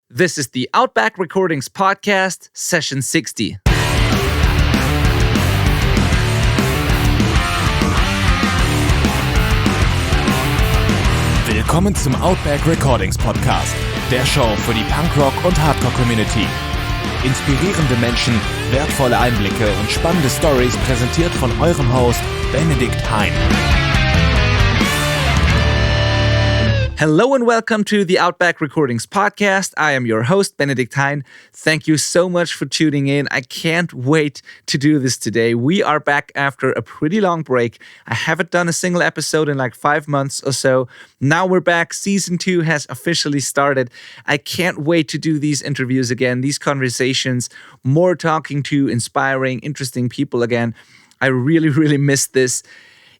This is the Outback Recordings Podcast, Session 60. Willkommen zum Outback Recordings Podcast, der Show für die Punkrock- und Hardcore-Community. Inspirierende Menschen, wertvolle Einblicke und spannende Stories präsentiert von eurem Host Benedikt Hein. Hello and welcome to the Outback Recordings Podcast. I am your host, Benedikt Hein. Thank you so much for tuning in. I can't wait to do this today. We are back after a pretty long break. I haven't done a single episode in like 5 months or so. Now we're back. Season 2 has officially started. I can't wait to do these interviews again, these conversations, more talking to inspiring, interesting people again. I really miss this.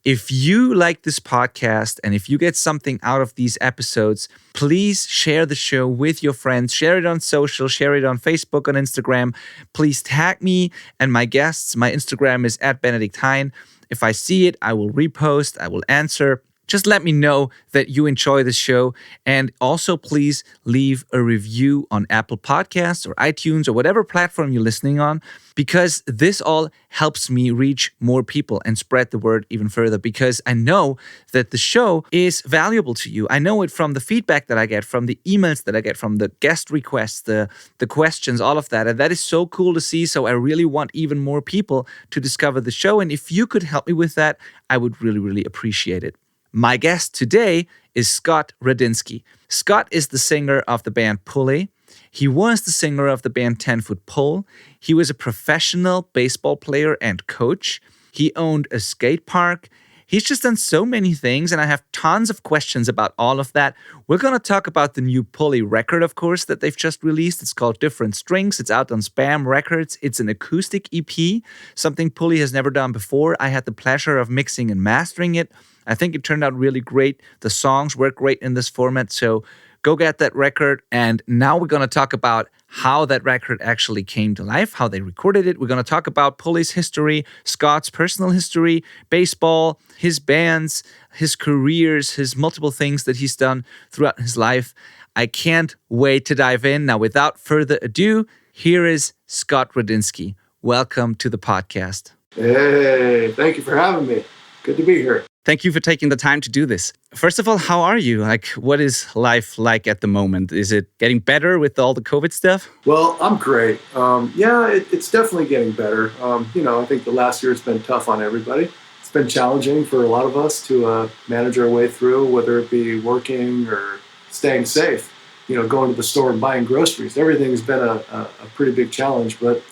If you like this podcast and if you get something out of these episodes, please share the show with your friends. Share it on social, share it on Facebook, on Instagram. Please tag me and my guests. My Instagram is @BenedictHein. If I see it, I will repost, I will answer. Just let me know that you enjoy the show. And also, please leave a review on Apple Podcasts or iTunes or whatever platform you're listening on, because this all helps me reach more people and spread the word even further, because I know that the show is valuable to you. I know it from the feedback that I get, from the emails that I get, from the guest requests, the questions, all of that. And that is so cool to see. So I really want even more people to discover the show. And if you could help me with that, I would really appreciate it. My guest today is Scott Radinski. Scott is the singer of the band Pulley. He was the singer of the band 10 Foot Pole. He was a professional baseball player and coach. He owned a skate park. He's just done so many things, and I have tons of questions about all of that. We're going to talk about the new Pulley record, of course, that they've just released. It's called Different Strings. It's out on Spam Records. It's an acoustic EP, something Pulley has never done before. I had the pleasure of mixing and mastering it. I think it turned out really great. The songs work great in this format, so go get that record. And now we're going to talk about how that record actually came to life, how they recorded it. We're going to talk about Pulley's history, Scott's personal history, baseball, his bands, his careers, his multiple things that he's done throughout his life. I can't wait to dive in. Now, without further ado, here is Scott Radinski. Welcome to the podcast. Hey, thank you for having me. Good to be here. Thank you for taking the time to do this. First of all, how are you? What is life like at the moment? Is it getting better with all the COVID stuff? Well, I'm great. It's definitely getting better. I think the last year has been tough on everybody. It's been challenging for a lot of us to manage our way through, whether it be working or staying safe. Going to the store and buying groceries. Everything's been a pretty big challenge. But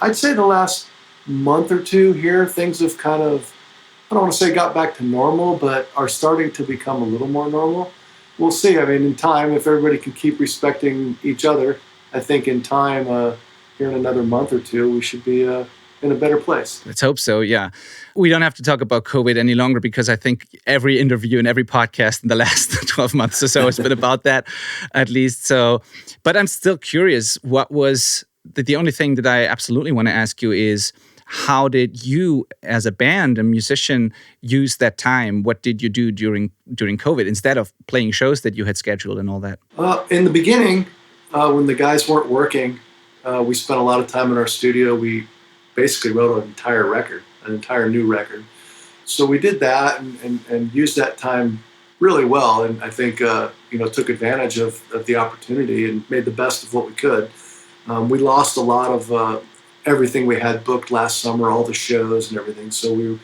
I'd say the last month or two here, things have kind of, I don't want to say got back to normal, but are starting to become a little more normal. We'll see. I mean, in time, if everybody can keep respecting each other, I think in time, here in another month or two, we should be in a better place. Let's hope so, yeah. We don't have to talk about COVID any longer, because I think every interview and every podcast in the last 12 months or so has been about that, at least. So, but I'm still curious, what was the only thing that I absolutely want to ask you is, how did you, as a band, a musician, use that time? What did you do during COVID instead of playing shows that you had scheduled and all that? In the beginning, when the guys weren't working, we spent a lot of time in our studio. We basically wrote an entire new record. So we did that and used that time really well. And I think, took advantage of the opportunity and made the best of what we could. We lost a lot of everything we had booked last summer, all the shows and everything. So we,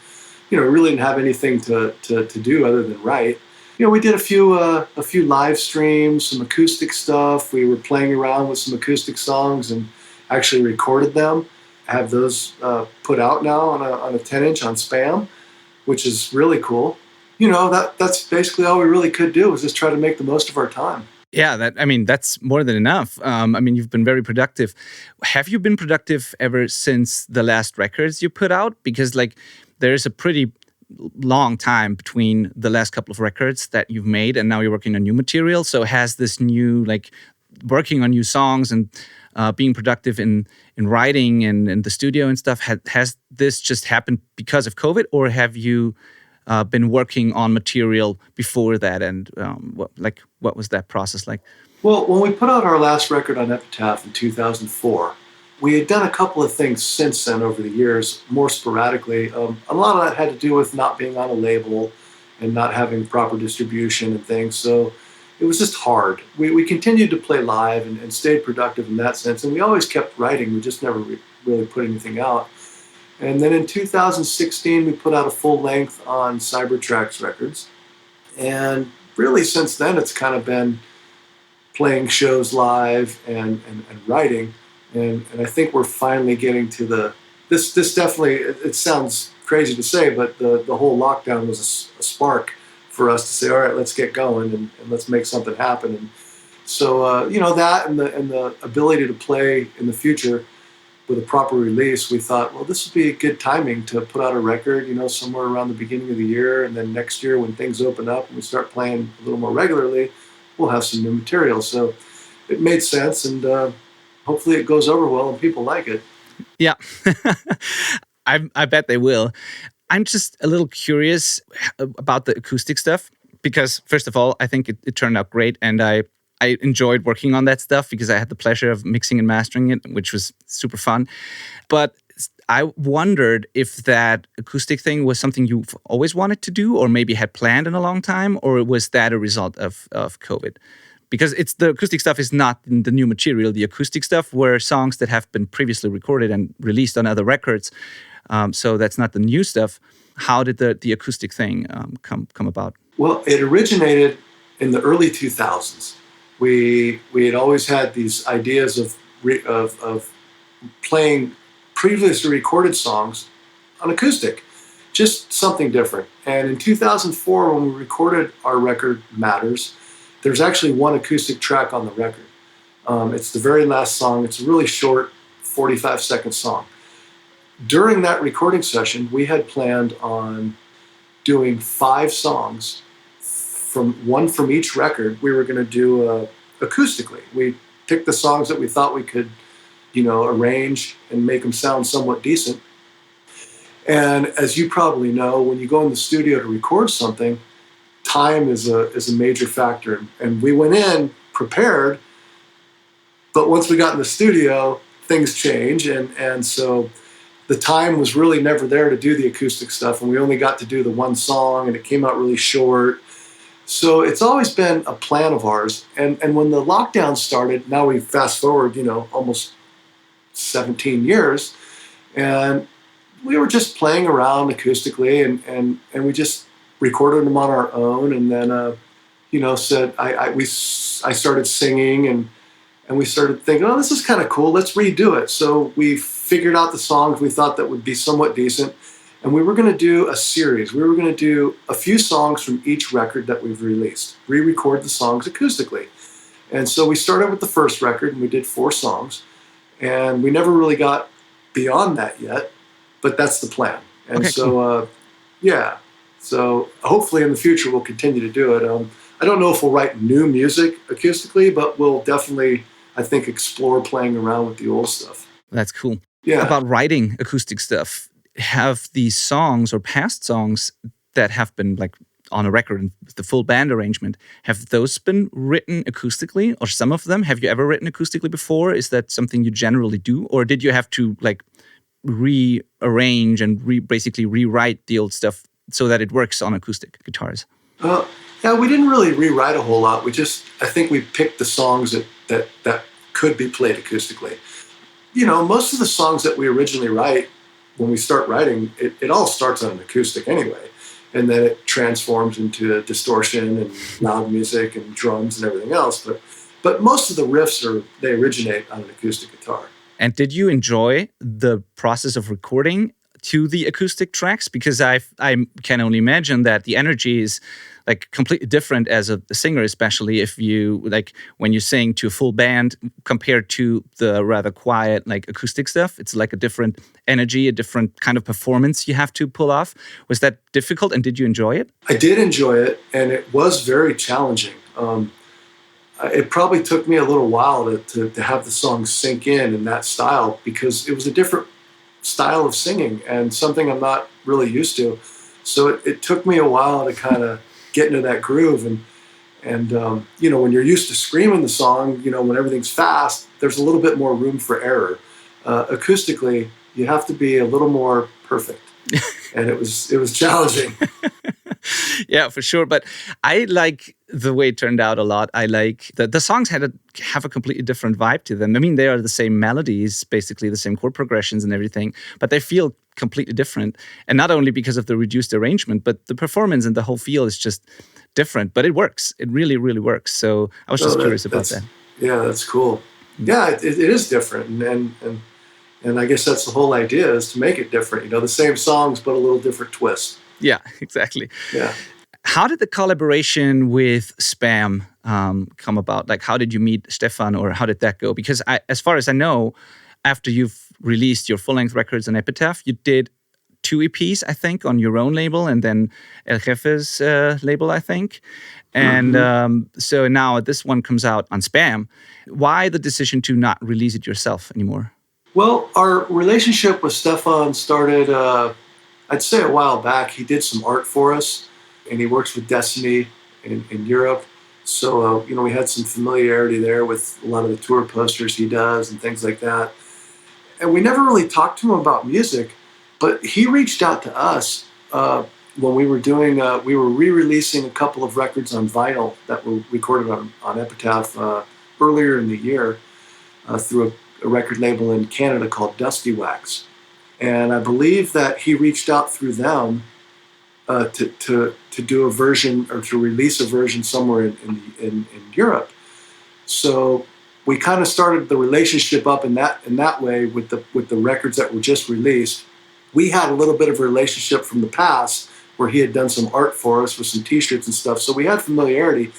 really didn't have anything to do other than write. We did a few live streams, some acoustic stuff. We were playing around with some acoustic songs and actually recorded them. I have those put out now on a 10-inch on Spam, which is really cool. That's basically all we really could do, was just try to make the most of our time. Yeah, that's more than enough. You've been very productive. Have you been productive ever since the last records you put out? Because there's a pretty long time between the last couple of records that you've made and now you're working on new material. So has this new, working on new songs and being productive in writing and in the studio and stuff, has this just happened because of COVID, or have you been working on material before that? And what was that process like? Well, when we put out our last record on Epitaph in 2004, we had done a couple of things since then over the years, more sporadically. A lot of that had to do with not being on a label and not having proper distribution and things. So it was just hard. We continued to play live and stayed productive in that sense. And we always kept writing. We just never really put anything out. And then in 2016, we put out a full length on Cybertrax Records. And really since then, it's kind of been playing shows live and writing. And I think we're finally getting to this definitely, it sounds crazy to say, but the whole lockdown was a spark for us to say, all right, let's get going and let's make something happen. And so, that and the ability to play in the future with a proper release, we thought, well, this would be a good timing to put out a record, somewhere around the beginning of the year. And then next year when things open up and we start playing a little more regularly, we'll have some new material. So it made sense, and hopefully it goes over well and people like it. Yeah, I bet they will. I'm just a little curious about the acoustic stuff because, first of all, I think it turned out great, and I enjoyed working on that stuff because I had the pleasure of mixing and mastering it, which was super fun. But I wondered if that acoustic thing was something you've always wanted to do or maybe had planned in a long time, or was that a result of COVID? Because the acoustic stuff is not the new material. The acoustic stuff were songs that have been previously recorded and released on other records. So that's not the new stuff. How did the acoustic thing come about? Well, it originated in the early 2000s. We had always had these ideas of playing previously recorded songs on acoustic, just something different. And in 2004, when we recorded our record Matters, there's actually one acoustic track on the record. It's the very last song. It's a really short 45-second song. During that recording session, we had planned on doing 5 songs, one from each record. We were going to do acoustically. We picked the songs that we thought we could, arrange and make them sound somewhat decent. And as you probably know, when you go in the studio to record something, time is a major factor. And we went in prepared, but once we got in the studio, things change. And so the time was really never there to do the acoustic stuff. And we only got to do the one song, and it came out really short. So it's always been a plan of ours. And when the lockdown started, now we fast forward, almost 17 years, and we were just playing around acoustically, and we just recorded them on our own. And then, I started singing, and we started thinking, oh, this is kind of cool. Let's redo it. So we figured out the songs we thought that would be somewhat decent. And we were going to do a series. We were going to do a few songs from each record that we've released, re-record the songs acoustically. And so we started with the first record, and we did 4 songs. And we never really got beyond that yet, but that's the plan. And okay, so, cool. So hopefully in the future we'll continue to do it. I don't know if we'll write new music acoustically, but we'll definitely, I think, explore playing around with the old stuff. That's cool. Yeah. About writing acoustic stuff, have these songs or past songs that have been like on a record and the full band arrangement, have those been written acoustically, or some of them? Have you ever written acoustically before? Is that something you generally do? Or did you have to like rearrange and basically rewrite the old stuff so that it works on acoustic guitars? Yeah, we didn't really rewrite a whole lot. I think we picked the songs that could be played acoustically. Most of the songs that we originally write, when we start writing, it all starts on an acoustic anyway. And then it transforms into distortion and loud music and drums and everything else. But most of the riffs they originate on an acoustic guitar. And did you enjoy the process of recording to the acoustic tracks? Because I can only imagine that the energy is like completely different as a singer, especially if you like when you sing to a full band compared to the rather quiet like acoustic stuff. It's like a different energy, a different kind of performance you have to pull off. Was that difficult, and did you enjoy it? I did enjoy it, and it was very challenging. It probably took me a little while to have the song sink in that style, because it was a different style of singing and something I'm not really used to. So it took me a while to kind of get into that groove. And when you're used to screaming the song, when everything's fast, there's a little bit more room for error. Acoustically, you have to be a little more perfect. And it was challenging. Yeah, for sure. But I like the way it turned out a lot. I like the songs have a completely different vibe to them. I mean, they are the same melodies, basically the same chord progressions and everything, but they feel completely different. And not only because of the reduced arrangement, but the performance and the whole feel is just different. But it works. It really, really works. So I was just curious about that. Yeah, that's cool. Yeah, it is different. And I guess that's the whole idea, is to make it different. The same songs, but a little different twist. Yeah, exactly. Yeah. How did the collaboration with Spam come about? Like, how did you meet Stefan, or how did that go? Because as far as I know, after you've released your full-length records on Epitaph, you did 2 EPs, I think, on your own label, and then El Jefe's label, I think. And so now this one comes out on Spam. Why the decision to not release it yourself anymore? Well, our relationship with Stefan started, I'd say, a while back. He did some art for us, and he works with Destiny in Europe. So, we had some familiarity there with a lot of the tour posters he does and things like that. And we never really talked to him about music, but he reached out to us when we were we were re-releasing a couple of records on vinyl that were recorded on Epitaph earlier in the year through a record label in Canada called Dusty Wax. And I believe that he reached out through them to do a version, or to release a version somewhere in Europe. So we kind of started the relationship up in that way with the records that were just released. We had a little bit of a relationship from the past where he had done some art for us with some T-shirts and stuff. So we had familiarity.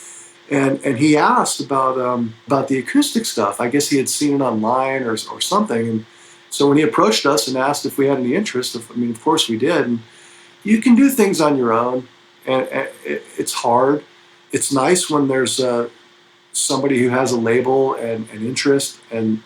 And he asked about the acoustic stuff. I guess he had seen it online or something. And so when he approached us and asked if we had any interest, of course we did. And you can do things on your own, and it's hard. It's nice when there's somebody who has a label and an interest, and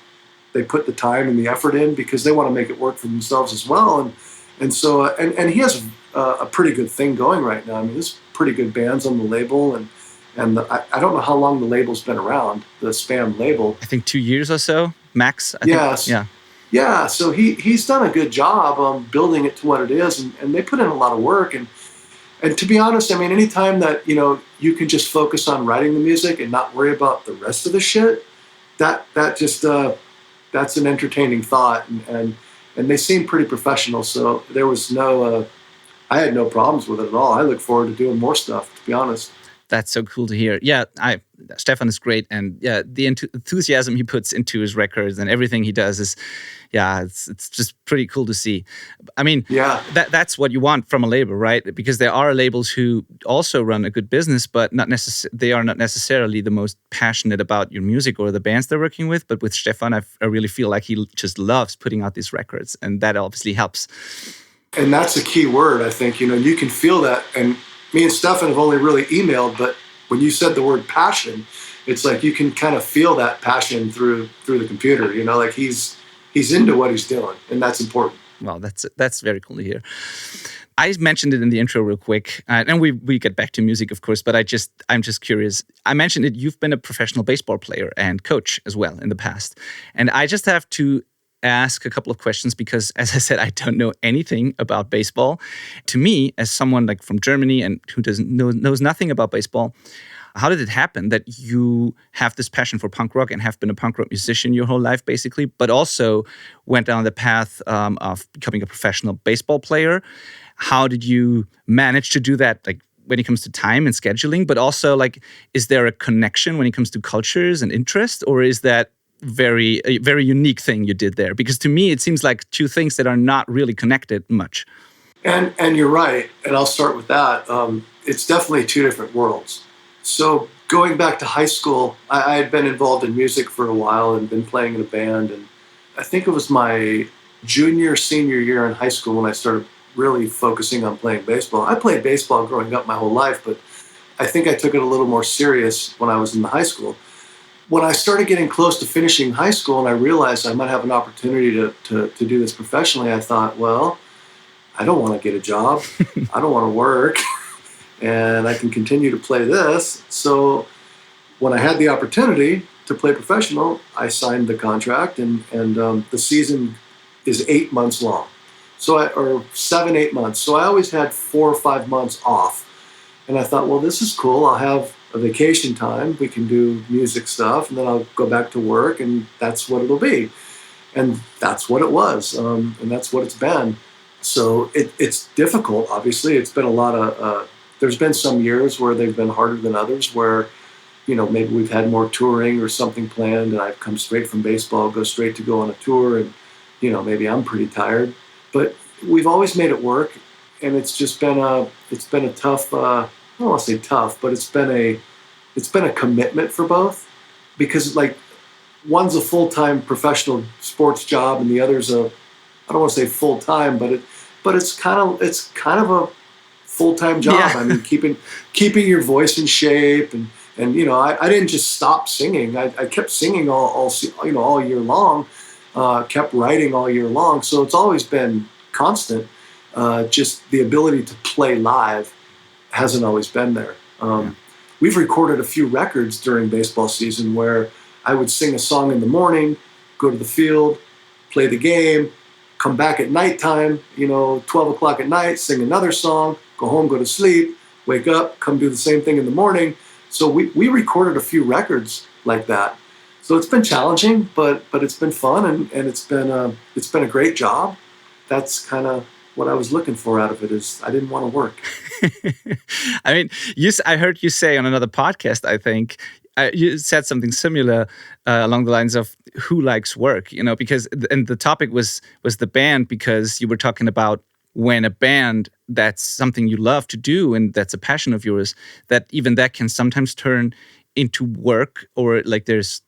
they put the time and the effort in because they want to make it work for themselves as well. And so he has a pretty good thing going right now. There's pretty good bands on the label, and I don't know how long the label's been around, the Spam label. I think 2 years or so, max. Yes. Yeah. Yeah, so he's done a good job building it to what it is, and they put in a lot of work. And to be honest, anytime that you can just focus on writing the music and not worry about the rest of the shit, that just that's an entertaining thought. And they seem pretty professional, so there was I had no problems with it at all. I look forward to doing more stuff, to be honest. That's so cool to hear. Yeah, Stefan is great, and yeah, the enthusiasm he puts into his records and everything he does is, it's just pretty cool to see. That's what you want from a label, right? Because there are labels who also run a good business, but they are not necessarily the most passionate about your music or the bands they're working with. But with Stefan, I really feel like he just loves putting out these records, and that obviously helps. And that's a key word, I think. You can feel that. And me and Stefan have only really emailed, but when you said the word passion, it's like you can kind of feel that passion through the computer. Like he's into what he's doing, and that's important. Well, that's very cool to hear. I mentioned it in the intro real quick, and we get back to music, of course, but I'm just curious. I mentioned it. You've been a professional baseball player and coach as well in the past, and I just have to ask a couple of questions because, as I said, I don't know anything about baseball. To me, as someone like from Germany and who knows nothing about baseball, how did it happen that you have this passion for punk rock and have been a punk rock musician your whole life, basically, but also went down the path of becoming a professional baseball player? How did you manage to do that, like when it comes to time and scheduling, but also like, is there a connection when it comes to cultures and interest, or is that a very unique thing you did there? Because to me, it seems like two things that are not really connected much. And you're right. And I'll start with that. It's definitely two different worlds. So going back to high school, I had been involved in music for a while and been playing in a band. And I think it was my senior year in high school when I started really focusing on playing baseball. I played baseball growing up my whole life, but I think I took it a little more serious when I was in the high school. When I started getting close to finishing high school and I realized I might have an opportunity to do this professionally, I thought, well, I don't want to get a job. I don't want to work. and I can continue to play this. So when I had the opportunity to play professional, I signed the contract, and the season is 8 months long. Or 7, 8 months. So I always had 4 or 5 months off. And I thought, well, this is cool. I'll have a vacation time. We can do music stuff, and then I'll go back to work, and that's what it'll be. And that's what it was, and that's what it's been. So it's difficult, obviously. It's been a lot of, there's been some years where they've been harder than others, where, maybe we've had more touring or something planned, and I've come straight from baseball, go straight to go on a tour, and, maybe I'm pretty tired. But we've always made it work, and it's just been a tough, I don't want to say tough, but it's been a commitment for both, because like one's a full-time professional sports job and the other's I don't want to say full-time, but it's kind of a full-time job. Yeah. I mean, keeping your voice in shape, and I didn't just stop singing. I kept singing all year long, kept writing all year long. So it's always been constant. Just the ability to play live hasn't always been there. We've recorded a few records during baseball season where I would sing a song in the morning, go to the field, play the game, come back at nighttime, 12 o'clock at night, sing another song, go home, go to sleep, wake up, come do the same thing in the morning. So we recorded a few records like that. So it's been challenging, but it's been fun, and it's been a great job. That's kind of what I was looking for out of it. Is I didn't want to work. I mean, I heard you say on another podcast, I think, you said something similar along the lines of who likes work, because, and the topic was the band, because you were talking about when a band, that's something you love to do and that's a passion of yours, that even that can sometimes turn into work, or like there's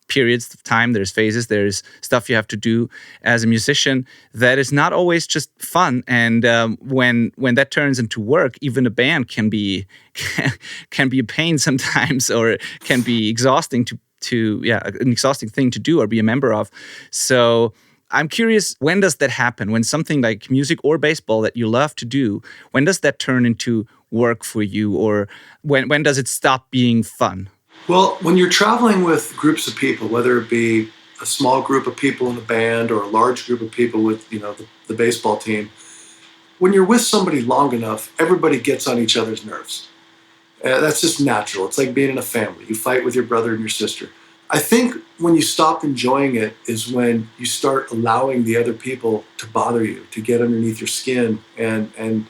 periods of time, there's phases, there's stuff you have to do as a musician that is not always just fun. And when that turns into work, even a band can be a pain sometimes, or can be exhausting an exhausting thing to do or be a member of. So I'm curious, when does that happen? When something like music or baseball that you love to do, when does that turn into work for you, or when does it stop being fun? Well, when you're traveling with groups of people, whether it be a small group of people in a band or a large group of people with, the baseball team, when you're with somebody long enough, everybody gets on each other's nerves. That's just natural. It's like being in a family. You fight with your brother and your sister. I think when you stop enjoying it is when you start allowing the other people to bother you, to get underneath your skin, and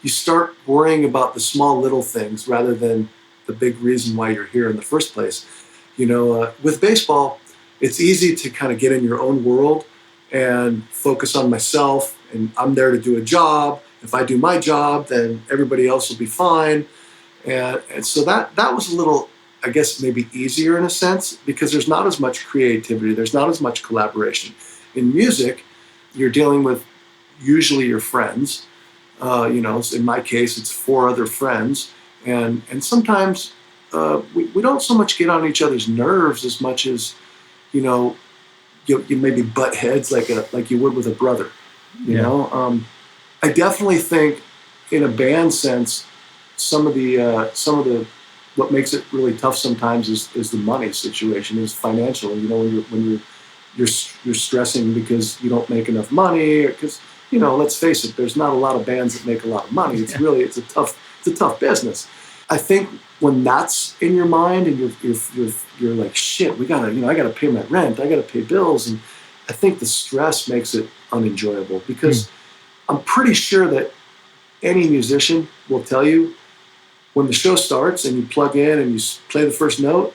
you start worrying about the small little things rather than the big reason why you're here in the first place. With baseball, it's easy to kind of get in your own world and focus on myself, and I'm there to do a job. If I do my job, then everybody else will be fine. And so that was a little, I guess, maybe easier in a sense, because there's not as much creativity, there's not as much collaboration. In music, you're dealing with usually your friends. In my case, it's 4 other friends. And sometimes we don't so much get on each other's nerves as much as, you maybe butt heads like you would with a brother. I definitely think in a band sense, some of the what makes it really tough sometimes is the money situation, is financial. When you're stressing because you don't make enough money, or because let's face it, there's not a lot of bands that make a lot of money. It's a tough business. I think when that's in your mind and you're like, shit, I gotta pay my rent, I gotta pay bills, and I think the stress makes it unenjoyable, because I'm pretty sure that any musician will tell you, when the show starts and you plug in and you play the first note,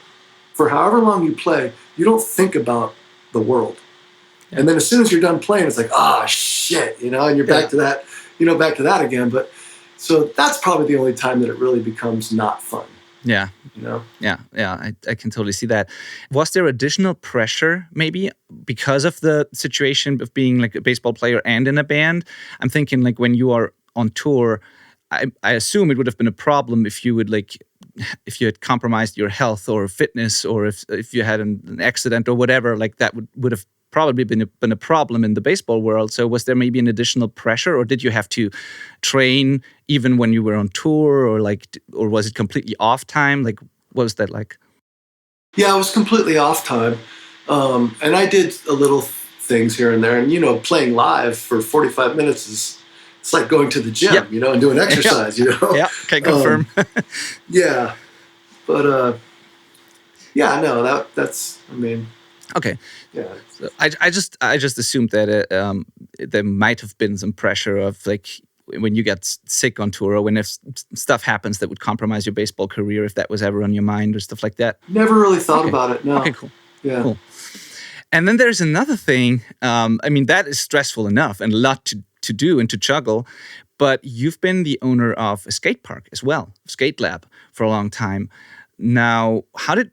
for however long you play, you don't think about the world. And then as soon as you're done playing, it's like, shit, and you're back to that again. But so that's probably the only time that it really becomes not fun. Yeah. Yeah. I can totally see that. Was there additional pressure maybe because of the situation of being like a baseball player and in a band? I'm thinking like when you are on tour, I assume it would have been a problem if you had compromised your health or fitness, or if you had an accident or whatever, like that would have probably been a problem in the baseball world. So was there maybe an additional pressure, or did you have to train even when you were on tour, or was it completely off time? Like, what was that like? Yeah, it was completely off time. And I did a little things here and there. And, playing live for 45 minutes it's like going to the gym, Yep. And doing exercise, Yeah, can confirm. Yeah. But, that's, Okay. Yeah. So I just assumed that there might have been some pressure of like when you get sick on tour, or when if stuff happens that would compromise your baseball career, if that was ever on your mind or stuff like that. Never really thought about it. No. Okay, cool. Yeah. Cool. And then there's another thing. That is stressful enough and a lot to do and to juggle. But you've been the owner of a skate park as well, Skate Lab, for a long time. Now, how did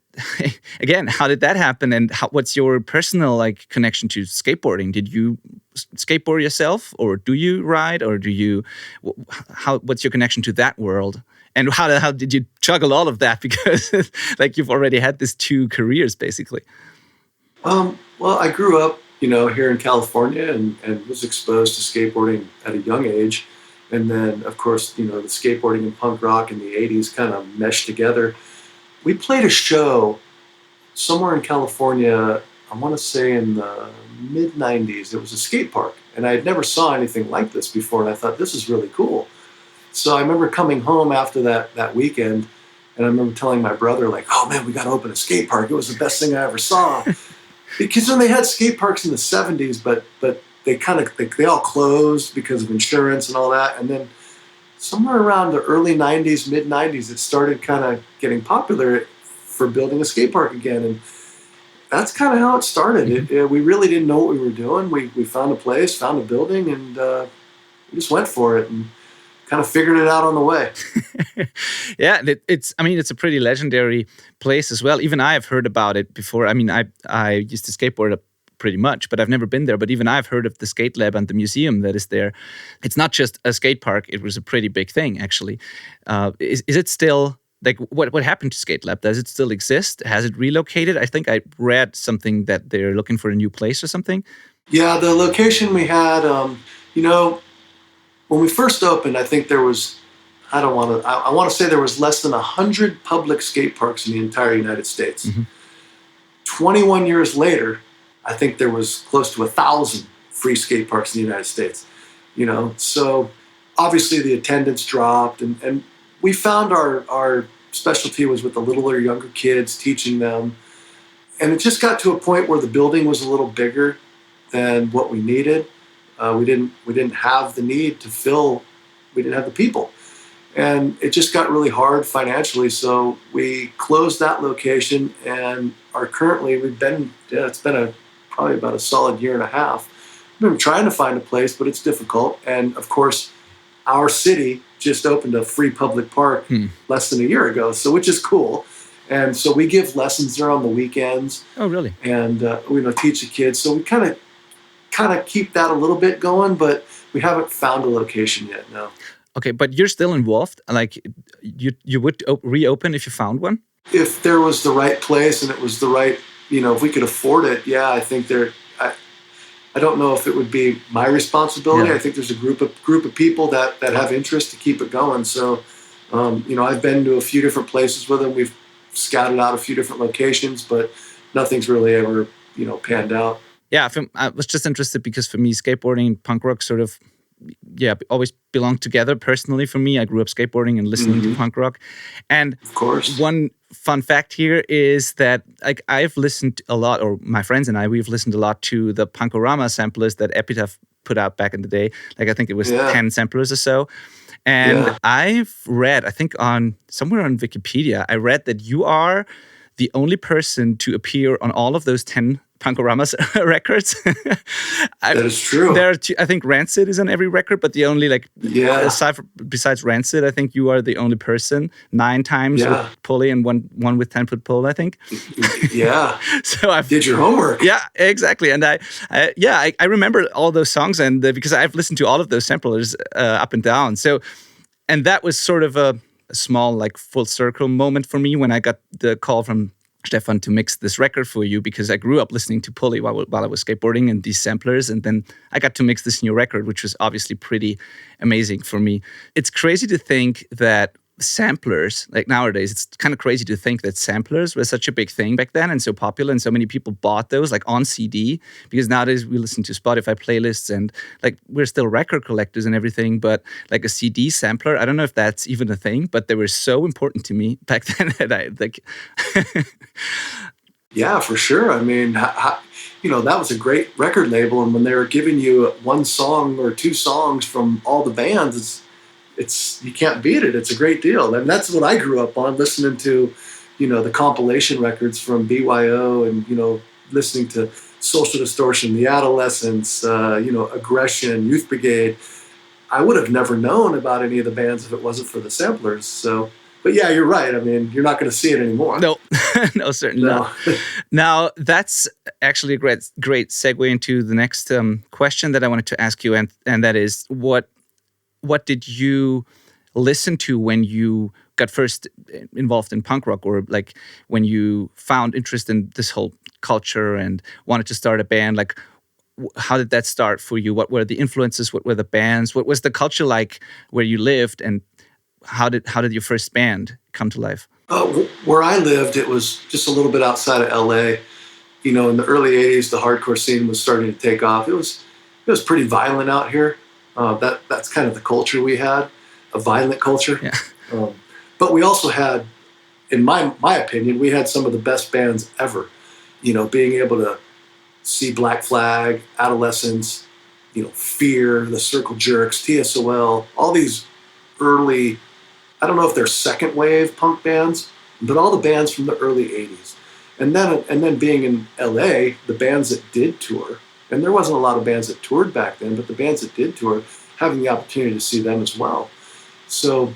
that happen? And what's your personal connection to skateboarding? Did you skateboard yourself, or do you ride, or what's your connection to that world? And how did you juggle all of that? Because you've already had these 2 careers basically. Well, I grew up, here in California and was exposed to skateboarding at a young age. And then, of course, the skateboarding and punk rock in the 80s kind of meshed together. We played a show somewhere in California, I want to say in the mid-90s. It was a skate park, and I had never saw anything like this before, and I thought, this is really cool. So I remember coming home after that weekend, and I remember telling my brother, oh, man, we got to open a skate park. It was the best thing I ever saw. Because when they had skate parks in the 70s, but they all closed because of insurance and all that, and then somewhere around the early 90s, mid-90s, it started kind of getting popular for building a skate park again. And that's kind of how it started. We really didn't know what we were doing. We found a place, found a building, and we just went for it and kind of figured it out on the way. Yeah, it's a pretty legendary place as well. Even I have heard about it before. I used to skateboard pretty much, but I've never been there. But even I've heard of the Skate Lab and the museum that is there. It's not just a skate park. It was a pretty big thing, actually. Is it still, what happened to Skate Lab? Does it still exist? Has it relocated? I think I read something that they're looking for a new place or something. Yeah, the location we had, when we first opened, I think there was, I want to say there was less than 100 public skate parks in the entire United States. Mm-hmm. 21 years later, I think there was close to 1,000 free skate parks in the United States. So obviously the attendance dropped, and we found our specialty was with the littler, younger kids, teaching them. And it just got to a point where the building was a little bigger than what we needed. We didn't have the need to fill. We didn't have the people, and it just got really hard financially. So we closed that location, and it's been probably about a solid year and a half. We've been trying to find a place, but it's difficult. And of course, our city just opened a free public park less than a year ago, which is cool. And so we give lessons there on the weekends. Oh, really? And we teach the kids. So we kind of keep that a little bit going, but we haven't found a location yet. No. Okay, but you're still involved. You would reopen if you found one. If there was the right place and it was the right, if we could afford it, yeah, I think I don't know if it would be my responsibility. Yeah. I think there's a group of people that have interest to keep it going. So, I've been to a few different places with them. We've scouted out a few different locations, but nothing's really ever, panned out. Yeah, I was just interested because for me, skateboarding and punk rock sort of, always belong together. Personally, for me, I grew up skateboarding and listening to punk rock. And of course, one fun fact here is that I've listened a lot, or my friends and we've listened a lot to the Punkorama samplers that Epitaph put out back in the day. I think it was 10 samplers or so. And I've read, I think somewhere on Wikipedia, I read that you are the only person to appear on all of those 10 Punkorama's records. That is true. There are I think Rancid is on every record, but the only besides Rancid, I think you are the only person 9 times with Pulley and one with 10-foot pole, I think. Yeah. So I did your homework. Yeah, exactly. And I remember all those songs, and because I've listened to all of those samplers up and down. So, and that was sort of a small full circle moment for me when I got the call from Stefan, to mix this record for you because I grew up listening to Pulley while I was skateboarding and these samplers. And then I got to mix this new record, which was obviously pretty amazing for me. It's crazy to think that samplers, like nowadays, it's kind of crazy to think that samplers were such a big thing back then and so popular, and so many people bought those like on CD, because nowadays we listen to Spotify playlists and like we're still record collectors and everything, but like a CD sampler, I don't know if that's even a thing, but they were so important to me back then that I like Yeah, for sure. I mean, that was a great record label, and when they were giving you one song or two songs from all the bands, it's you can't beat it. It's a great deal. And that's what I grew up on, listening to, the compilation records from BYO and, listening to Social Distortion, The Adolescents, Aggression, Youth Brigade. I would have never known about any of the bands if it wasn't for the samplers. So, but yeah, you're right. I mean, you're not going to see it anymore. No, no, certainly not. Now, that's actually a great segue into the next question that I wanted to ask you. And that is, what did you listen to when you got first involved in punk rock, or like when you found interest in this whole culture and wanted to start a band? Like, how did that start for you? What were the influences? What were the bands? What was the culture like where you lived? And how did your first band come to life? Where I lived, it was just a little bit outside of LA. In the early 80s, the hardcore scene was starting to take off. It was pretty violent out here. That's kind of the culture we had, a violent culture. Yeah. But we also had, in my opinion, we had some of the best bands ever. Being able to see Black Flag, Adolescents, Fear, the Circle Jerks, TSOL, all these early, I don't know if they're second wave punk bands, but all the bands from the early 80s. And then being in LA, the bands that did tour, and there wasn't a lot of bands that toured back then, but the bands that did tour, having the opportunity to see them as well. So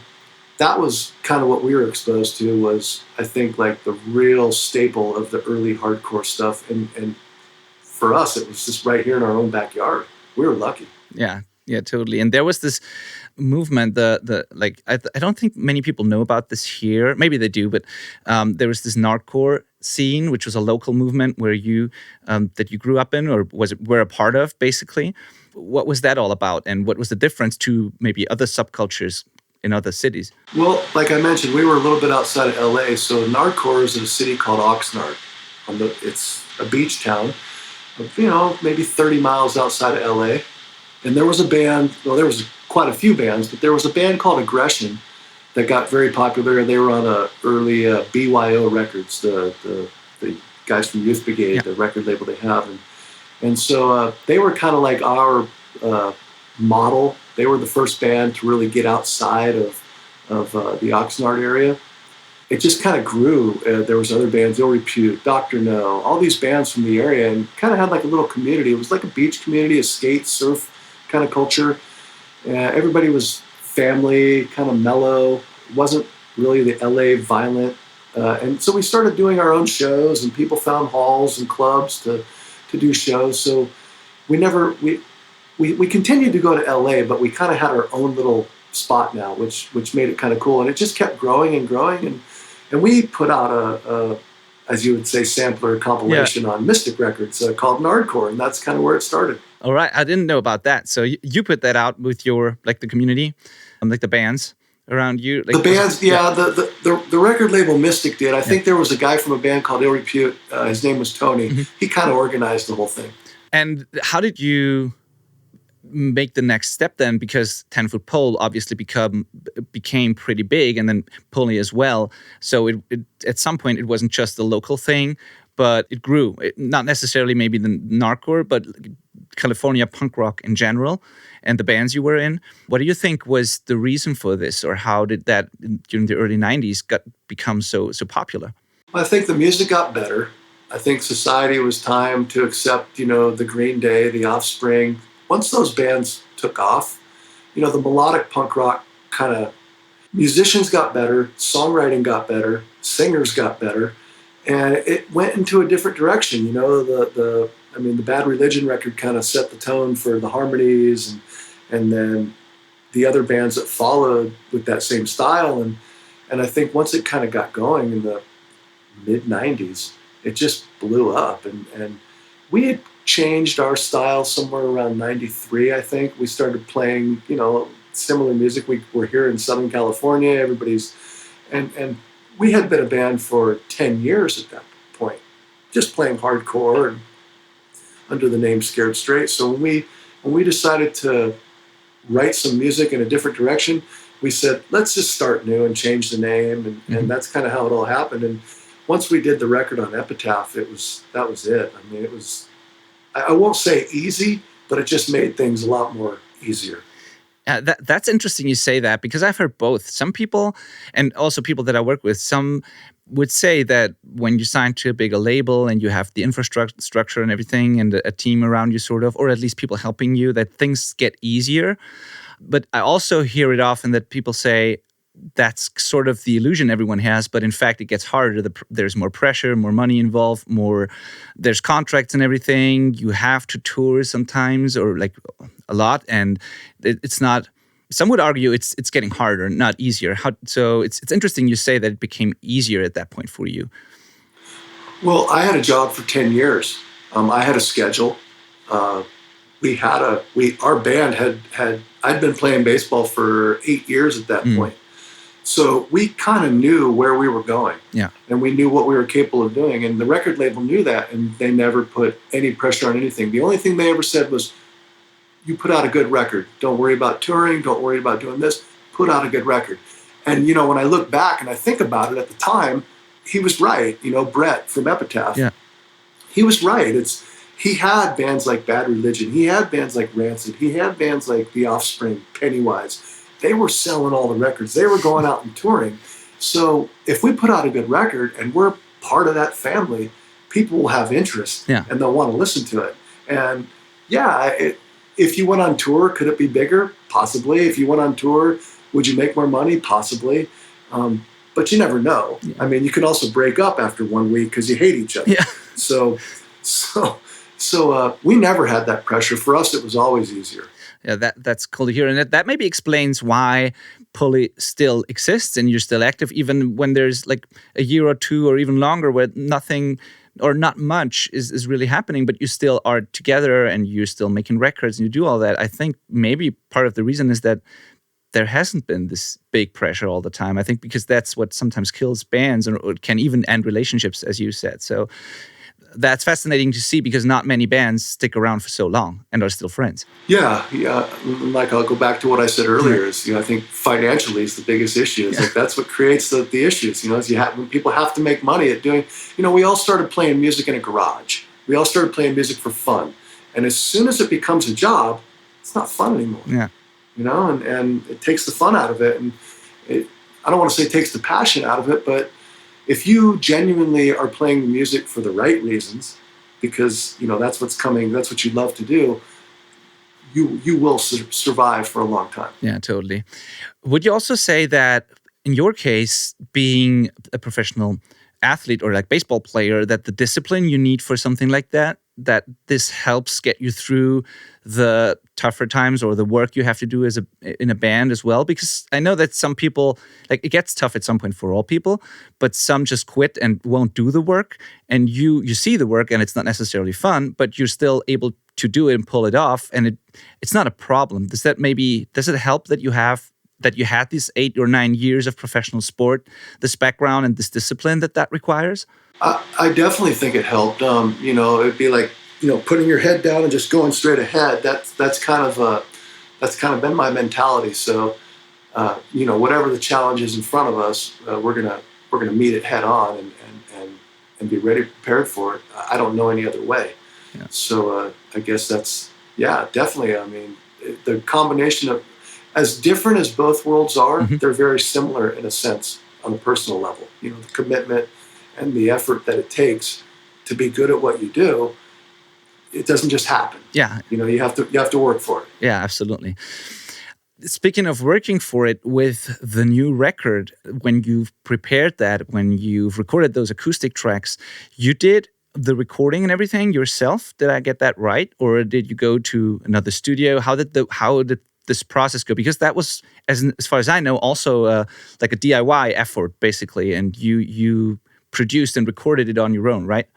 that was kind of what we were exposed to, was, I think, like the real staple of the early hardcore stuff. And for us, it was just right here in our own backyard. We were lucky. Yeah, totally. And there was this movement, I don't think many people know about this here. Maybe they do, but there was this Nardcore scene, which was a local movement where you that you grew up in, or were a part of, basically. What was that all about, and what was the difference to maybe other subcultures in other cities? Well, like I mentioned, we were a little bit outside of LA. So Nardcore is in a city called Oxnard. It's a beach town, maybe 30 miles outside of LA. And there was a band, there was quite a few bands, but there was a band called Aggression that got very popular, and they were on early BYO Records, the guys from Youth Brigade, the record label they have. And so they were kind of like our model. They were the first band to really get outside of the Oxnard area. It just kind of grew. There was other bands, Ill Repute, Dr. No, all these bands from the area, and kind of had like a little community. It was like a beach community, a skate, surf kind of culture. Everybody was family, kind of mellow. It wasn't really the LA violent. And so we started doing our own shows, and people found halls and clubs to do shows. So we continued to go to LA, but we kind of had our own little spot now, which made it kind of cool. And it just kept growing and growing. And we put out a as you would say, sampler compilation on Mystic Records called Nardcore, and that's kind of where it started. All right, I didn't know about that. So you put that out with your the community, like the bands around you. Like, the bands, the record label Mystic did. I think there was a guy from a band called Ill Repute. His name was Tony. Mm-hmm. He kind of organized the whole thing. And how did you make the next step then? Because 10 Foot Pole obviously became pretty big, and then Pulley as well. So it at some point it wasn't just a local thing, but it grew. Not necessarily maybe the Nardcore, but California punk rock in general, and the bands you were in. What do you think was the reason for this, or how did that during the early 90s become so popular? I think the music got better. I think society was time to accept, the Green Day, the Offspring. Once those bands took off, the melodic punk rock kind of musicians got better, songwriting got better, singers got better, and it went into a different direction. The Bad Religion record kind of set the tone for the harmonies, and then the other bands that followed with that same style. And I think once it kind of got going in the mid 90s, it just blew up. And we had changed our style somewhere around 93, I think. We started playing, similar music. We were here in Southern California. And we had been a band for 10 years at that point, just playing hardcore and under the name Scared Straight. So when we decided to write some music in a different direction, we said, let's just start new and change the name. And that's kind of how it all happened. And once we did the record on Epitaph, that was it. I mean, it was, I won't say easy, but it just made things a lot more easier. That's interesting you say that, because I've heard both. Some people, and also people that I work with, some would say that when you sign to a bigger label and you have the infrastructure and everything and a team around you sort of, or at least people helping you, that things get easier. But I also hear it often that people say that's sort of the illusion everyone has, but in fact it gets harder. There's more pressure, more money involved, there's contracts and everything. You have to tour sometimes, or like a lot, and it's not. Some would argue it's getting harder, not easier. So it's interesting you say that it became easier at that point for you. Well, I had a job for 10 years. I had a schedule. Our band had I'd been playing baseball for 8 years at that point. So we kind of knew where we were going. Yeah. And we knew what we were capable of doing. And the record label knew that, and they never put any pressure on anything. The only thing they ever said was, you put out a good record. Don't worry about touring. Don't worry about doing this. Put out a good record. And, when I look back and I think about it at the time, he was right. Brett from Epitaph. Yeah. He was right. He had bands like Bad Religion. He had bands like Rancid. He had bands like The Offspring, Pennywise. They were selling all the records. They were going out and touring. So if we put out a good record and we're part of that family, people will have interest and they'll want to listen to it. And if you went on tour, could it be bigger? Possibly. If you went on tour, would you make more money? Possibly. But you never know. Yeah. I mean, you can also break up after 1 week because you hate each other. Yeah. So we never had that pressure. For us, it was always easier. Yeah, that's cool to hear. And that maybe explains why Pulley still exists and you're still active, even when there's like a year or two or even longer where nothing or not much is really happening, but you still are together and you're still making records and you do all that. I think maybe part of the reason is that there hasn't been this big pressure all the time. I think because that's what sometimes kills bands or can even end relationships, as you said. So that's fascinating to see, because not many bands stick around for so long and are still friends. Yeah. Like, I'll go back to what I said earlier. Is I think financially is the biggest issue. It's like that's what creates the issues. Is when people have to make money at doing. We all started playing music in a garage. We all started playing music for fun, and as soon as it becomes a job, it's not fun anymore. Yeah. And it takes the fun out of it, and I don't want to say it takes the passion out of it, but if you genuinely are playing the music for the right reasons, because that's what's coming, that's what you love to do, you will survive for a long time. Yeah, totally. Would you also say that in your case, being a professional athlete or like baseball player, that the discipline you need for something like that this helps get you through the tougher times or the work you have to do in a band as well? Because I know that some people, like, it gets tough at some point for all people, but some just quit and won't do the work. And you see the work and it's not necessarily fun, but you're still able to do it and pull it off. And it's not a problem. Does it help that you had these 8 or 9 years of professional sport, this background and this discipline that requires? I definitely think it helped. It'd be like, putting your head down and just going straight ahead. That's kind of been my mentality. So, whatever the challenge is in front of us, we're gonna meet it head on and be ready, prepared for it. I don't know any other way. Yeah. So I guess that's definitely. I mean, the combination of, as different as both worlds are, they're very similar in a sense on a personal level. The commitment and the effort that it takes to be good at what you do, it doesn't just happen. Yeah. You have to work for it. Yeah, absolutely. Speaking of working for it, with the new record, when you've prepared that, when you've recorded those acoustic tracks, you did the recording and everything yourself. Did I get that right? Or did you go to another studio? How did this process go? Because that was, as far as I know, also like a DIY effort, basically. And you produced and recorded it on your own, right?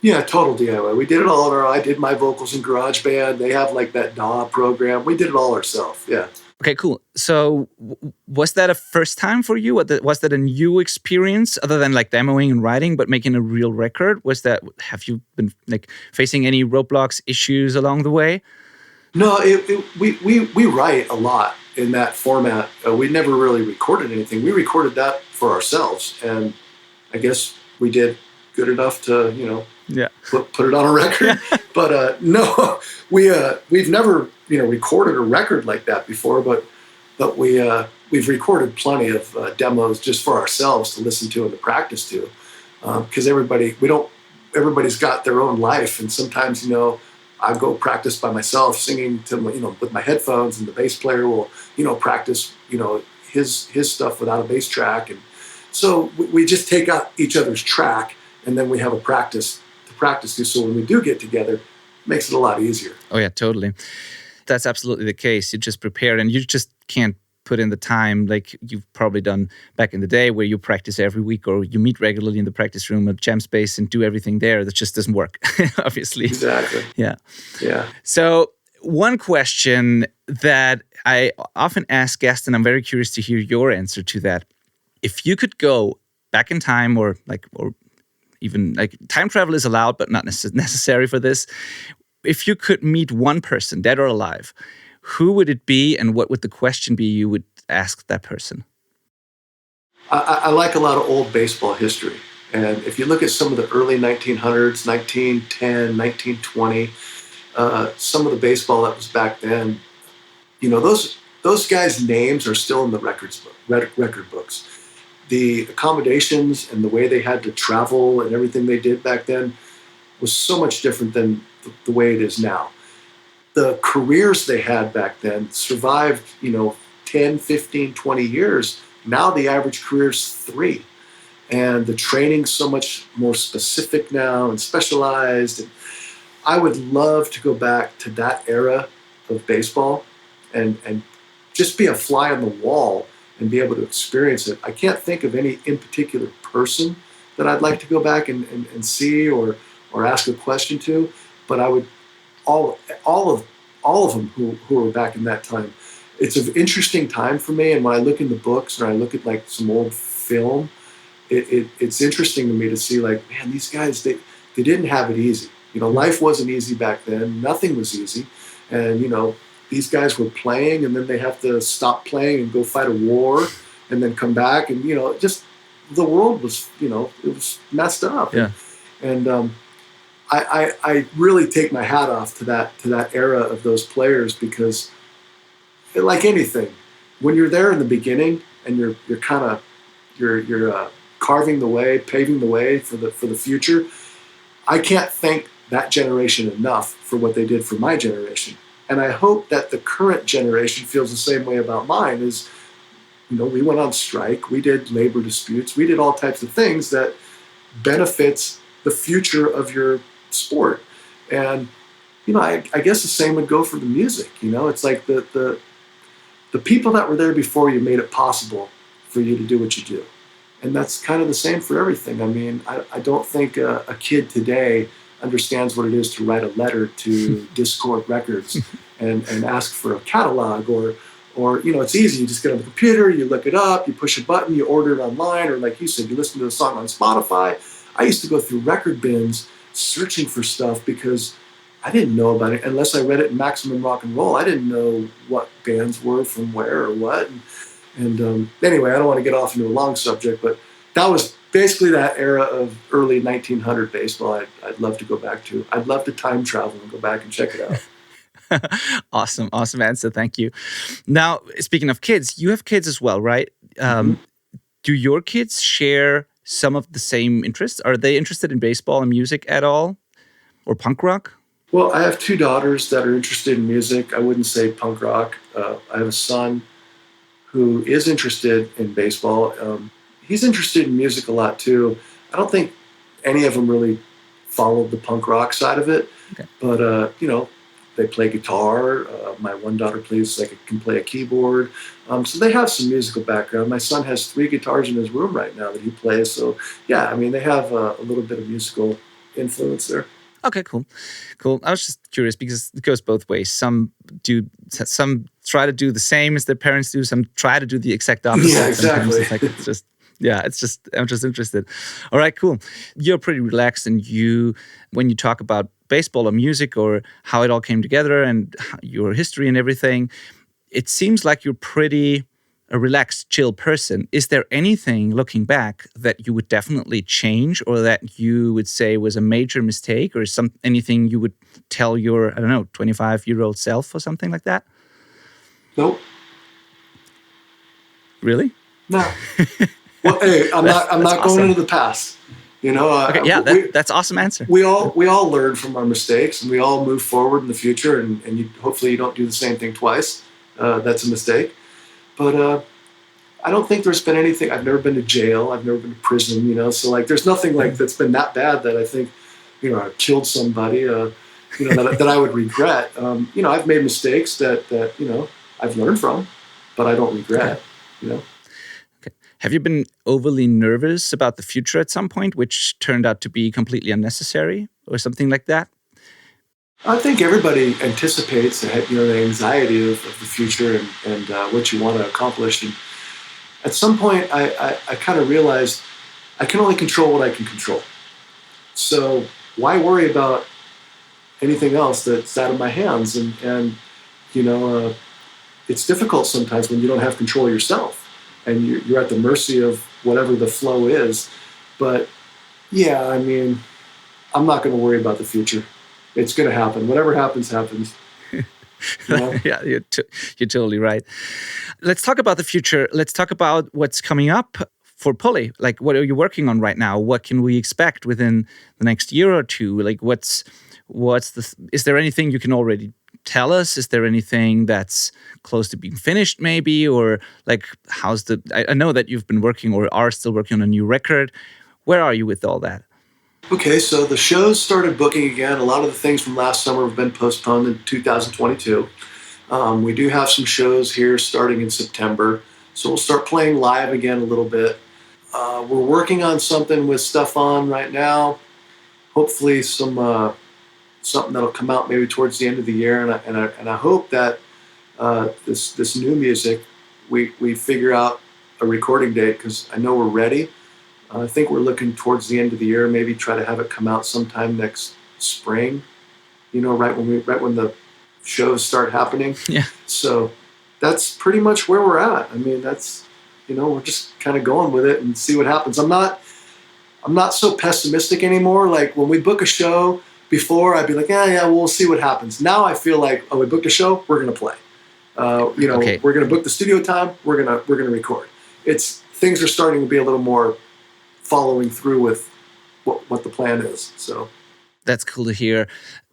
Yeah, total DIY. We did it all on our own. I did my vocals in GarageBand. They have like that DAW program. We did it all ourselves. Yeah. Okay, cool. So was that a first time for you? Was that a new experience other than like demoing and writing, but making a real record? Have you been like facing any roadblocks, issues along the way? No, we write a lot in that format. We never really recorded anything. We recorded that for ourselves. And I guess we did good enough to, put it on a record. But no, we've never, recorded a record like that before, but we've recorded plenty of demos just for ourselves to listen to and to practice to. Because everybody's got their own life. And sometimes, I go practice by myself singing to, with my headphones, and the bass player will, practice, his stuff without a bass track. And so we just take out each other's track, and then we have a practice to. So when we do get together, it makes it a lot easier. Oh yeah, totally. That's absolutely the case. You just prepare, and you just can't put in the time like you've probably done back in the day where you practice every week or you meet regularly in the practice room at Jam Space and do everything there. That just doesn't work, obviously. Exactly. Yeah. Yeah. So one question that I often ask guests, and I'm very curious to hear your answer to that. If you could go back in time or even time travel is allowed, but not necessary for this. If you could meet one person, dead or alive, who would it be, and what would the question be you would ask that person? I like a lot of old baseball history. And if you look at some of the early 1900s, 1910, 1920, some of the baseball that was back then, those guys' names are still in the record books. The accommodations and the way they had to travel and everything they did back then was so much different than the way it is now. The careers they had back then survived, 10, 15, 20 years. Now the average career is 3. And the training's so much more specific now and specialized. And I would love to go back to that era of baseball and just be a fly on the wall and be able to experience it. I can't think of any in particular person that I'd like to go back and see or ask a question to, but I would all of them who were back in that time. It's an interesting time for me, and when I look in the books or I look at like some old film, it's interesting to me to see like, man, these guys they didn't have it easy. Life wasn't easy back then. Nothing was easy, and these guys were playing, and then they have to stop playing and go fight a war, and then come back, and just the world was it was messed up. Yeah. And I really take my hat off to that era of those players, because like anything, when you're there in the beginning and you're carving the way, paving the way for the future, I can't thank that generation enough for what they did for my generation. And I hope that the current generation feels the same way about mine. Is we went on strike, we did labor disputes, we did all types of things that benefits the future of your sport. And I guess the same would go for the music. It's like the people that were there before you made it possible for you to do what you do, and that's kind of the same for everything. I mean, I don't think a kid today understands what it is to write a letter to Discord Records and ask for a catalog, or it's easy. You just get on the computer, you look it up, you push a button, you order it online, or like you said, you listen to a song on Spotify. I used to go through record bins searching for stuff because I didn't know about it unless I read it in Maximum Rock and Roll. I didn't know what bands were from where or what. And anyway, I don't want to get off into a long subject, but that was basically that era of early 1900 baseball I'd love to go back to. I'd love to time travel and go back and check it out. Awesome answer. Thank you. Now, speaking of kids, you have kids as well, right? Do your kids share some of the same interests? Are they interested in baseball and music at all, or punk rock? Well, I have 2 daughters that are interested in music. I wouldn't say punk rock. I have a son who is interested in baseball. He's interested in music a lot too. I don't think any of them really followed the punk rock side of it. Okay. But they play guitar. My one daughter can play a keyboard. So they have some musical background. My son has 3 guitars in his room right now that he plays. So yeah, I mean, they have a little bit of musical influence there. Okay, cool. I was just curious because it goes both ways. Some try to do the same as their parents do. Some try to do the exact opposite. Yeah, exactly. I'm just interested. All right, cool. You're pretty relaxed, and when you talk about baseball or music or how it all came together and your history and everything, it seems like you're pretty a relaxed, chill person. Is there anything looking back that you would definitely change, or that you would say was a major mistake, or anything you would tell your 25-year-old self or something like that? Nope. Really? No. Well, hey, I'm not awesome. going into the past. Okay, that's awesome answer. We all learn from our mistakes, and we all move forward in the future. And hopefully you don't do the same thing twice. That's a mistake. But I don't think there's been anything. I've never been to jail. I've never been to prison. So like, there's nothing like that's been that bad that I think, I killed somebody. That I would regret. I've made mistakes that I've learned from, but I don't regret. Okay. Have you been overly nervous about the future at some point, which turned out to be completely unnecessary or something like that? I think everybody anticipates the anxiety of the future and what you want to accomplish. And at some point, I kind of realized I can only control what I can control. So why worry about anything else that's out of my hands? And it's difficult sometimes when you don't have control yourself. And you're at the mercy of whatever the flow is. But yeah, I mean, I'm not going to worry about the future. It's going to happen. Whatever happens, happens. Yeah, you're totally right. Let's talk about the future. Let's talk about what's coming up for Pulley. Like, what are you working on right now? What can we expect within the next year or two? Like, is there anything you can already tell us? Is there anything that's close to being finished maybe? Or like, I know that you've been working or are still working on a new record. Where are you with all that? Okay, so the shows started booking again. A lot of the things from last summer have been postponed in 2022. We do have some shows here starting in September. So we'll start playing live again a little bit. We're working on something with Stefan right now. Hopefully something that'll come out maybe towards the end of the year, and I hope that this new music we figure out a recording date, because I know we're ready. I think we're looking towards the end of the year, maybe try to have it come out sometime next spring. Right when the shows start happening. Yeah. So that's pretty much where we're at. I mean, that's we're just kind of going with it and see what happens. I'm not so pessimistic anymore. Like when we book a show. Before, I'd be like, yeah, we'll see what happens. Now I feel like, we booked a show, we're going to play. Okay. We're going to book the studio time, we're going to record. Things are starting to be a little more following through with what the plan is. So that's cool to hear.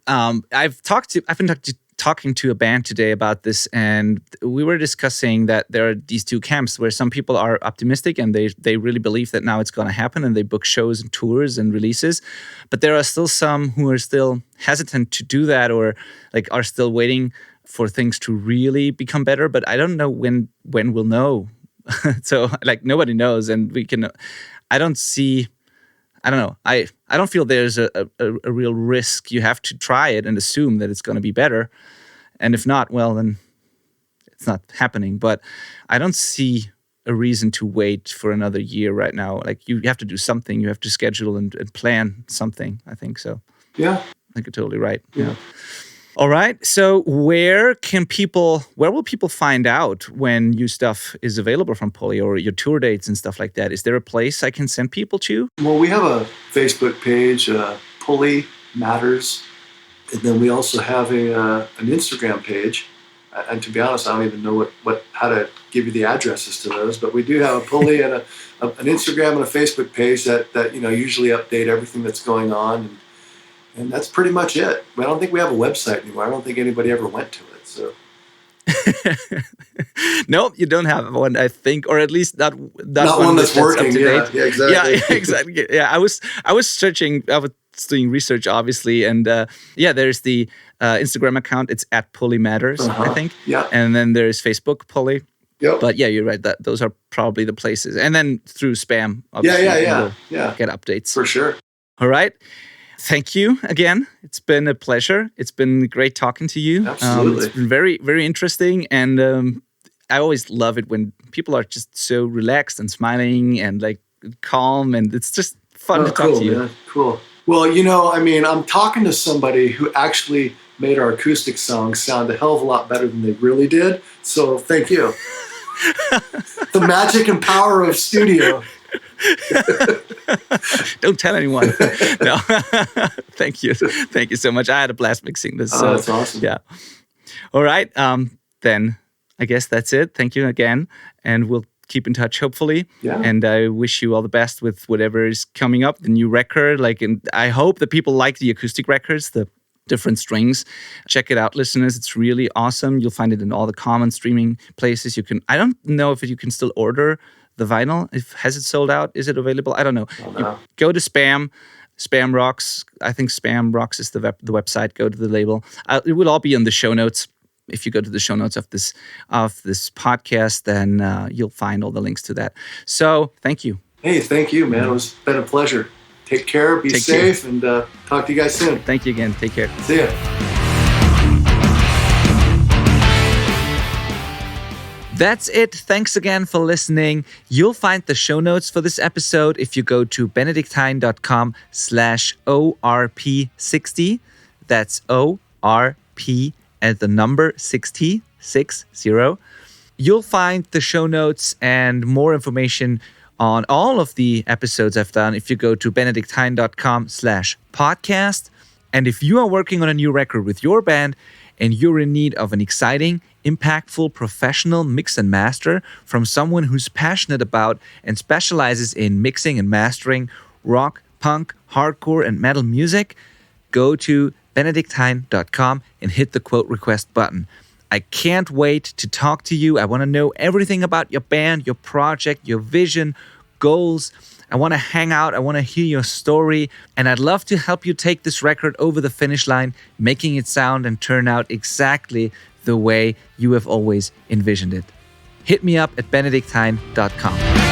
I've been talking to a band today about this, and we were discussing that there are these two camps where some people are optimistic and they really believe that now it's going to happen, and they book shows and tours and releases. But there are still some who are still hesitant to do that, or like are still waiting for things to really become better. But I don't know when we'll know. So like nobody knows, and I don't know. I don't feel there's a real risk. You have to try it and assume that it's going to be better. And if not, well, then it's not happening. But I don't see a reason to wait for another year right now. Like you have to do something. You have to schedule and plan something, I think so. Yeah. I think you're totally right. Yeah. All right. So where will people find out when new stuff is available from Pulley, or your tour dates and stuff like that? Is there a place I can send people to? Well, we have a Facebook page, Pulley Matters. And then we also have an Instagram page. And to be honest, I don't even know how to give you the addresses to those. But we do have a Pulley and an Instagram and a Facebook page that usually update everything that's going on. And that's pretty much it. I don't think we have a website anymore. I don't think anybody ever went to it. So. Nope, you don't have one, I think, or at least not one that's working. Up to date. Yeah, exactly. Yeah, exactly. Yeah, I was searching. I was doing research, obviously. And there's the Instagram account. It's at Pulley Matters, I think. Yeah. And then there's Facebook Pulley. Yep. But yeah, you're right. Those are probably the places. And then through spam, obviously. Yeah. Get updates. For sure. All right. Thank you again. It's been a pleasure. It's been great talking to you. Absolutely. It's been very, very interesting. And I always love it when people are just so relaxed and smiling and like calm. And it's just fun to talk to you. Man. Cool. Well, I'm talking to somebody who actually made our acoustic songs sound a hell of a lot better than they really did. So thank you. The magic and power of studio. Don't tell anyone. No. Thank you. Thank you so much. I had a blast mixing this. Oh, that's awesome. Yeah. All right. Then I guess that's it. Thank you again. And we'll keep in touch, hopefully. Yeah. And I wish you all the best with whatever is coming up, the new record. And I hope that people like the acoustic records, the different strings. Check it out, listeners. It's really awesome. You'll find it in all the common streaming places. I don't know if you can still order the vinyl. Has it sold out? Is it available? I don't know. Go to Spam Rocks. I think Spam Rocks is the website. Go to the label. It will all be in the show notes. If you go to the show notes of this podcast, then you'll find all the links to that. So thank you. Hey, thank you, man. It's been a pleasure. Take care, be safe, and talk to you guys soon. Thank you again. Take care. See ya. That's it. Thanks again for listening. You'll find the show notes for this episode if you go to benedictine.com/ORP60. That's ORP and the number 60. You'll find the show notes and more information on all of the episodes I've done if you go to benedictine.com/podcast. And if you are working on a new record with your band and you're in need of an exciting, impactful, professional mix and master from someone who's passionate about and specializes in mixing and mastering rock, punk, hardcore, and metal music, go to benedictine.com and hit the quote request button. I can't wait to talk to you. I want to know everything about your band, your project, your vision, goals. I want to hang out. I want to hear your story. And I'd love to help you take this record over the finish line, making it sound and turn out exactly the way you have always envisioned it. Hit me up at benedictine.com.